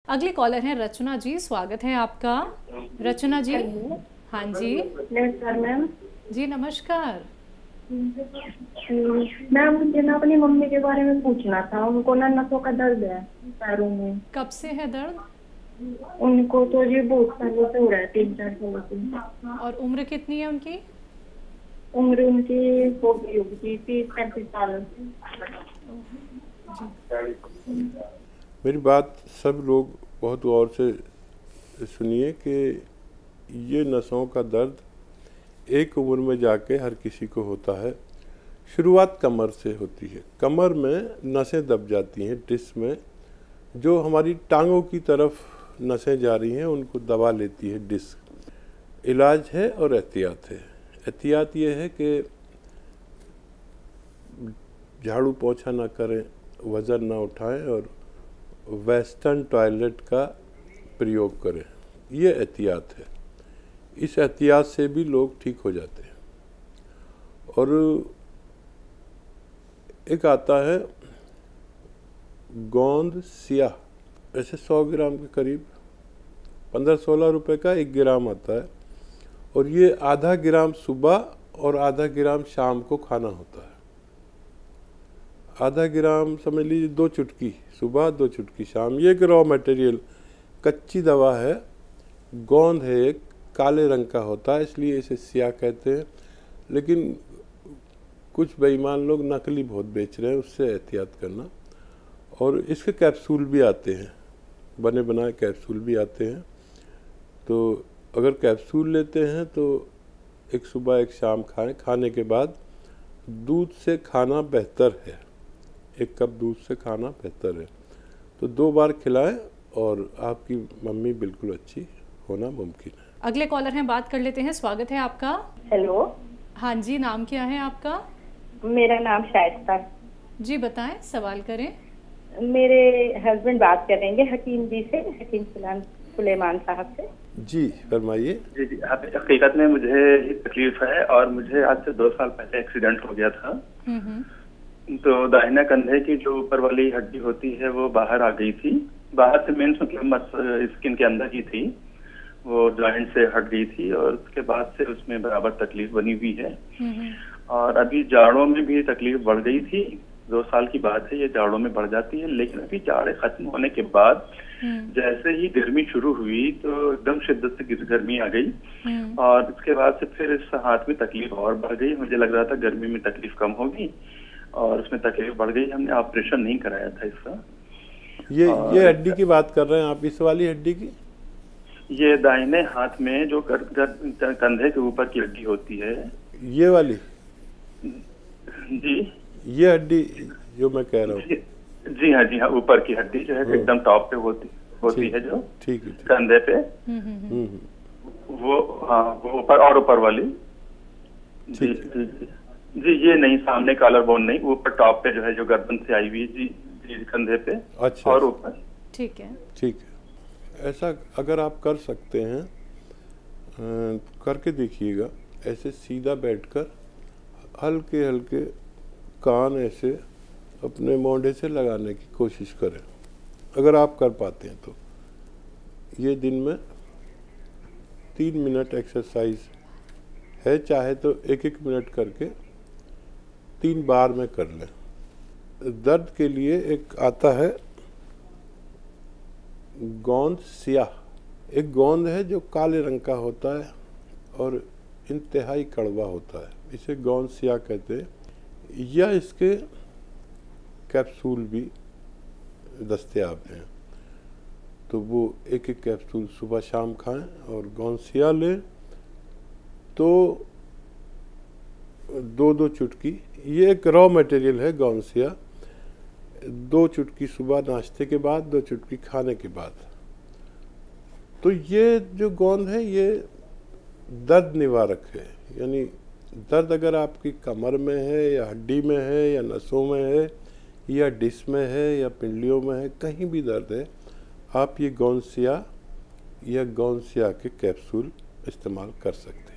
अगले कॉलर हैं रचना जी, स्वागत है आपका। रचना जी। हाँ जी। नमस्कार मैम। जी नमस्कार। मैम मुझे ना अपनी मम्मी के बारे में पूछना था। उनको ना नसों का दर्द है पैरों में। कब से है दर्द? उनको तो ये बहुत सालों से हो रहा है, 3-4 सालों से। और उम्र कितनी है उनकी? उम्र उनकी हो गई होगी 30-35 साल। मेरी बात सब लोग बहुत गौर से सुनिए कि ये नसों का दर्द एक उम्र में जाके हर किसी को होता है। शुरुआत कमर से होती है। कमर में नसें दब जाती हैं, डिस्क में जो हमारी टांगों की तरफ नसें जा रही हैं उनको दबा लेती है डिस्क। इलाज है और एहतियात है। एहतियात ये है कि झाड़ू पोछा ना करें, वज़न ना उठाएं और वेस्टर्न टॉयलेट का प्रयोग करें। ये एहतियात है। इस एहतियात से भी लोग ठीक हो जाते हैं। और एक आता है गोंद सियाह, ऐसे 100 ग्राम के करीब 15-16 रुपए का 1 ग्राम आता है। और ये आधा ग्राम सुबह और आधा ग्राम शाम को खाना होता है। आधा ग्राम समझ लीजिए 2 चुटकी सुबह, 2 चुटकी शाम। ये एक रॉ मटेरियल कच्ची दवा है। गोंद है, एक काले रंग का होता है, इसलिए इसे सियाह कहते हैं। लेकिन कुछ बेईमान लोग नकली बहुत बेच रहे हैं, उससे एहतियात करना। और इसके कैप्सूल भी आते हैं, बने बनाए कैप्सूल भी आते हैं। तो अगर कैप्सूल लेते हैं तो एक सुबह एक शाम खाएं। खाने के बाद दूध से खाना बेहतर है। 1 कप दूध से खाना बेहतर है। तो 2 बार खिलाएं और आपकी मम्मी बिल्कुल अच्छी होना मुमकिन है। अगले कॉलर हैं, बात कर लेते हैं। स्वागत है आपका। हेलो। हाँ जी, नाम क्या है आपका? मेरा नाम शाइस्ता। जी बताएं, सवाल करें। मेरे हस्बैंड बात करेंगे हकीम जी से, हकीम सुलेमान साहब से। जी फरमाइए। जी जी, हकीकत में मुझे तकलीफ है और मुझे आज से 2 साल पहले एक्सीडेंट हो गया था। तो दाहिने कंधे की जो ऊपर वाली हड्डी होती है वो बाहर आ गई थी। बाहर से मीन्स मतलब स्किन के अंदर ही थी, वो जॉइंट से हट गई थी और उसके बाद से उसमें बराबर तकलीफ बनी हुई है। और अभी जाड़ों में भी तकलीफ बढ़ गई थी। 2 साल की बात है, ये जाड़ों में बढ़ जाती है। लेकिन अभी जाड़े खत्म होने के बाद जैसे ही गर्मी शुरू हुई तो एकदम शिद्दत से गर्मी आ गई और उसके बाद से फिर इस हाथ में तकलीफ और बढ़ गई। मुझे लग रहा था गर्मी में तकलीफ कम होगी और उसमें तकलीफ बढ़ गई। हमने ऑपरेशन नहीं कराया था इसका। ये हड्डी की बात कर रहे हैं आप, इस वाली हड्डी की? ये दाहिने हाथ में जो कंधे के ऊपर की हड्डी होती है, ये वाली? जी, ये हड्डी जो मैं कह रहा हूँ। जी हाँ, जी हाँ, ऊपर की हड्डी जो है एकदम टॉप पे होती है जो ठीक है कंधे पे, वो हाँ, वो ऊपर और ऊपर वाली। जी जी जी, ये नहीं, सामने कॉलर बोन नहीं, ऊपर टॉप पे जो है, जो गर्दन से आई हुई। जी जी, कंधे पे। अच्छा, और ऊपर। ठीक है, ठीक है। ऐसा अगर आप कर सकते हैं करके देखिएगा। ऐसे सीधा बैठकर हल्के हल्के कान ऐसे अपने मोंढे से लगाने की कोशिश करें, अगर आप कर पाते हैं तो। ये दिन में 3 मिनट एक्सरसाइज है, चाहे तो 1-1 मिनट करके 3 बार में कर लें। दर्द के लिए एक आता है गोंद सियाह। एक गोंद है जो काले रंग का होता है और इंतहाई कड़वा होता है, इसे गोंद सियाह कहते हैं। या इसके कैप्सूल भी दस्तयाब हैं। तो वो 1-1 कैप्सूल सुबह शाम खाएं और गोंद सियाह लें तो 2-2 चुटकी। ये एक रॉ मटेरियल है गोंद सियाह। 2 चुटकी सुबह नाश्ते के बाद, 2 चुटकी खाने के बाद। तो ये जो गोंद है ये दर्द निवारक है। यानी दर्द अगर आपकी कमर में है या हड्डी में है या नसों में है या डिस्क में है या पिंडलियों में है, कहीं भी दर्द है, आप ये गोंद सियाह या गोंद सियाह के कैप्सूल इस्तेमाल कर सकते हैं।